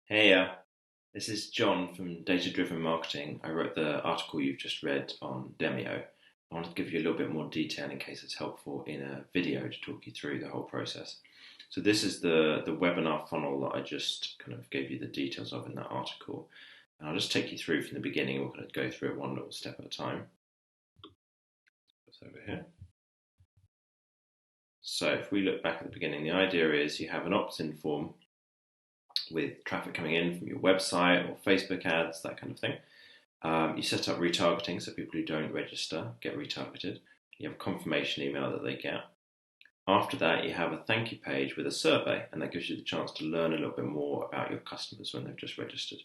Hey, this is John from Data Driven Marketing. I wrote the article you've just read on Demio. I wanted to give you a little bit more detail in case it's helpful in a video to talk you through the whole process. So this is the webinar funnel that I just kind of gave you the details of in that article. And I'll just take you through from the beginning. We're going to go through it one little step at a time. It's over here. So if we look back at the beginning, the idea is you have an opt-in form with traffic coming in from your website or Facebook ads, that kind of thing. You set up retargeting so people who don't register get retargeted. You have a confirmation email that they get. After that, you have a thank you page with a survey, and that gives you the chance to learn a little bit more about your customers when they've just registered.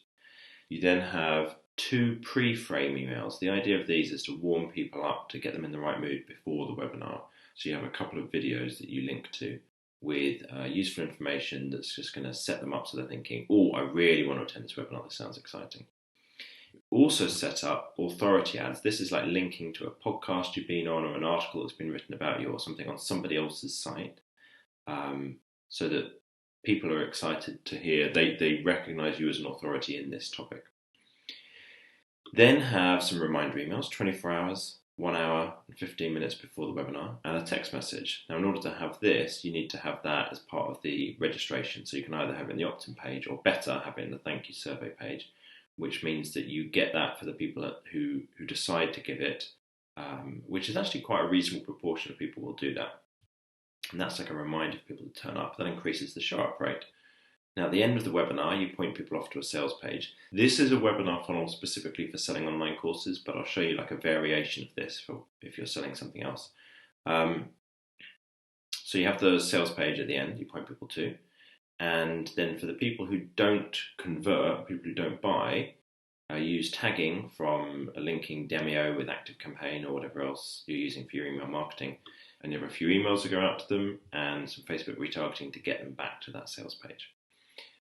You then have 2 pre-frame emails. The idea of these is to warm people up, to get them in the right mood before the webinar. So you have a couple of videos that you link to with useful information that's just going to set them up so they're thinking, oh, I really want to attend this webinar, this sounds exciting. Also set up authority ads. This is like linking to a podcast you've been on or an article that's been written about you or something on somebody else's site, so that people are excited to hear, they recognize you as an authority in this topic. Then have some reminder emails, 24 hours, 1 hour and 15 minutes before the webinar, and a text message. Now, in order to have this, you need to have that as part of the registration. So you can either have it in the opt-in page or better, have it in the thank you survey page, which means that you get that for the people who decide to give it, which is actually quite a reasonable proportion of people will do that. And that's like a reminder for people to turn up. That increases the show-up rate. Now, at the end of the webinar, you point people off to a sales page. This is a webinar funnel specifically for selling online courses, but I'll show you like a variation of this for if you're selling something else. So you have the sales page at the end, you point people to. And then for the people who don't convert, people who don't buy, use tagging from a linking Demio with ActiveCampaign or whatever else you're using for your email marketing. And you have a few emails to go out to them and some Facebook retargeting to get them back to that sales page.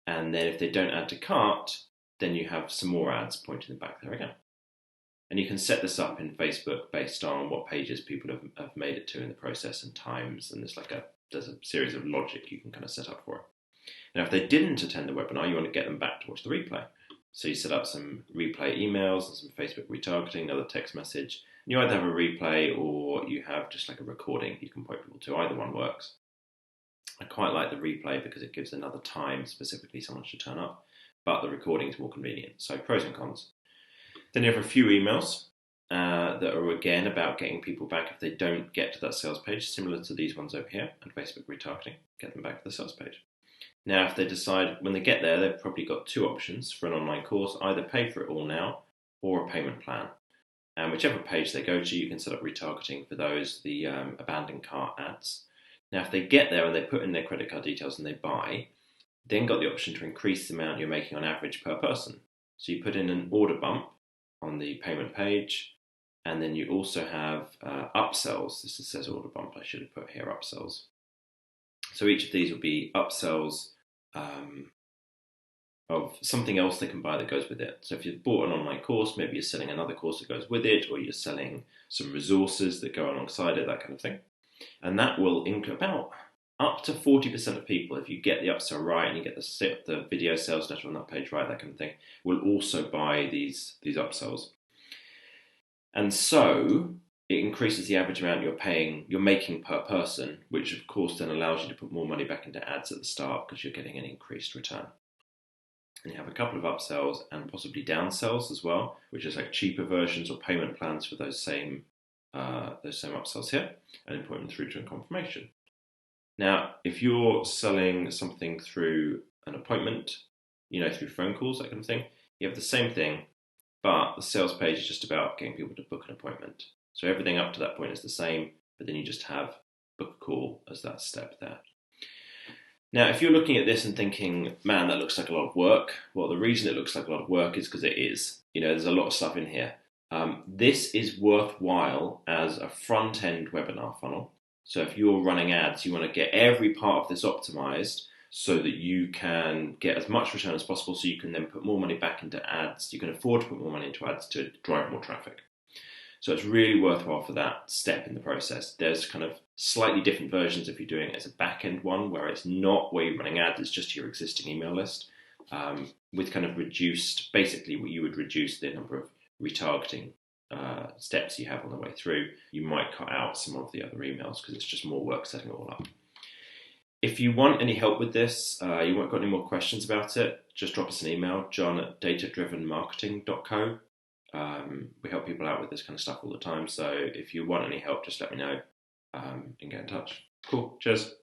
And then if they don't add to cart, then you have some more ads pointing them back there again. And you can set this up in Facebook based on what pages people have made it to in the process and times. And there's a series of logic you can kind of set up for it. Now, if they didn't attend the webinar, you want to get them back to watch the replay. So you set up some replay emails and some Facebook retargeting, another text message. You either have a replay or you have just like a recording you can point people to. Either one works. I quite like the replay because it gives another time specifically someone should turn up, but the recording is more convenient. So pros and cons. Then you have a few emails that are again about getting people back if they don't get to that sales page, similar to these ones over here and Facebook retargeting, get them back to the sales page. Now, if they decide when they get there, they've probably got 2 options for an online course, either pay for it all now or a payment plan. And whichever page they go to, you can set up retargeting for those, the abandoned cart ads. Now, if they get there and they put in their credit card details and they buy, then got the option to increase the amount you're making on average per person. So you put in an order bump on the payment page, and then you also have upsells. This says order bump, I should have put here upsells. So each of these will be upsells of something else they can buy that goes with it. So if you've bought an online course, maybe you're selling another course that goes with it, or you're selling some resources that go alongside it, that kind of thing. And that will include about up to 40% of people, if you get the upsell right and you get the video sales letter on that page right, that kind of thing, will also buy these upsells. And so it increases the average amount you're making per person, which of course then allows you to put more money back into ads at the start because you're getting an increased return. And you have a couple of upsells and possibly downsells as well, which is like cheaper versions or payment plans for those same upsells here, and then put them through to a confirmation. Now, if you're selling something through an appointment, through phone calls, that kind of thing, you have the same thing, but the sales page is just about getting people to book an appointment. So everything up to that point is the same, but then you just have book a call as that step there. Now, if you're looking at this and thinking, man, that looks like a lot of work, well, the reason it looks like a lot of work is because it is. There's a lot of stuff in here. This is worthwhile as a front-end webinar funnel. So if you're running ads, you want to get every part of this optimized so that you can get as much return as possible so you can then put more money back into ads. You can afford to put more money into ads to drive more traffic. So it's really worthwhile for that step in the process. There's kind of slightly different versions if you're doing it as a back-end one where it's not where you're running ads, it's just your existing email list. with kind of reduced, basically you would reduce the number of retargeting steps you have on the way through. You might cut out some of the other emails because it's just more work setting it all up. If you want any help with this, you haven't got any more questions about it, just drop us an email, john@datadrivenmarketing.co. We help people out with this kind of stuff all the time, so if you want any help, just let me know and get in touch. Cool, cheers.